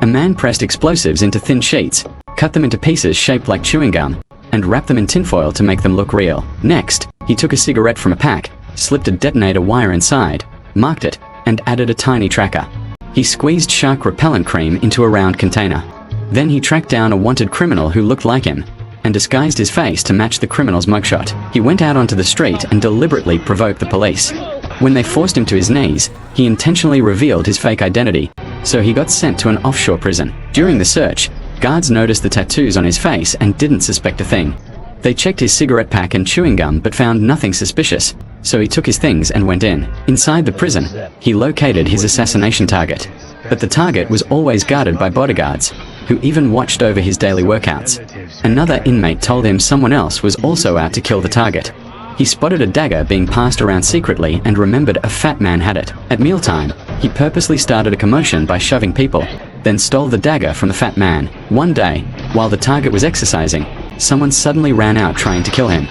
A man pressed explosives into thin sheets, cut them into pieces shaped like chewing gum, and wrapped them in tinfoil to make them look real. Next, he took a cigarette from a pack, slipped a detonator wire inside, marked it, and added a tiny tracker. He squeezed shark repellent cream into a round container. Then he tracked down a wanted criminal who looked like him, and disguised his face to match the criminal's mugshot. He went out onto the street and deliberately provoked the police. When they forced him to his knees, he intentionally revealed his fake identity, so he got sent to an offshore prison. During the search, guards noticed the tattoos on his face and didn't suspect a thing. They checked his cigarette pack and chewing gum but found nothing suspicious, so he took his things and went in. Inside the prison, he located his assassination target. But the target was always guarded by bodyguards, who even watched over his daily workouts. Another inmate told him someone else was also out to kill the target. He spotted a dagger being passed around secretly and remembered a fat man had it. At mealtime, he purposely started a commotion by shoving people, then stole the dagger from the fat man. One day, while the target was exercising, someone suddenly ran out trying to kill him.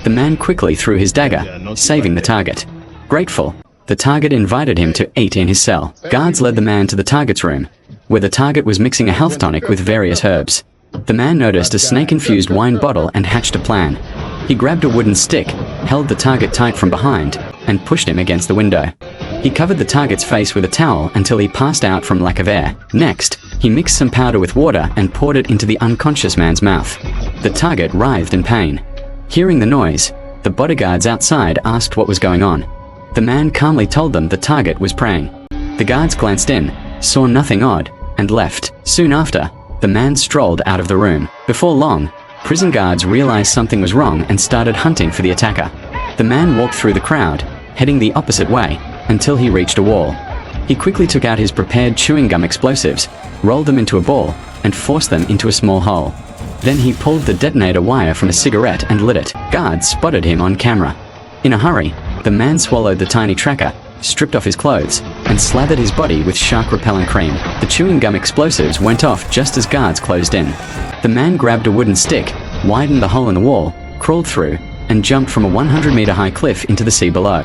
The man quickly threw his dagger, saving the target. Grateful, the target invited him to eat in his cell. Guards led the man to the target's room, where the target was mixing a health tonic with various herbs. The man noticed a snake-infused wine bottle and hatched a plan. He grabbed a wooden stick, held the target tight from behind, and pushed him against the window. He covered the target's face with a towel until he passed out from lack of air. Next, he mixed some powder with water and poured it into the unconscious man's mouth. The target writhed in pain. Hearing the noise, the bodyguards outside asked what was going on. The man calmly told them the target was praying. The guards glanced in, saw nothing odd, and left. Soon after, the man strolled out of the room. Before long, prison guards realized something was wrong and started hunting for the attacker. The man walked through the crowd, heading the opposite way, until he reached a wall. He quickly took out his prepared chewing gum explosives, rolled them into a ball, and forced them into a small hole. Then he pulled the detonator wire from a cigarette and lit it. Guards spotted him on camera. In a hurry, the man swallowed the tiny tracker, stripped off his clothes, and slathered his body with shark repellent cream. The chewing gum explosives went off just as guards closed in. The man grabbed a wooden stick, widened the hole in the wall, crawled through, and jumped from a 100-meter high cliff into the sea below.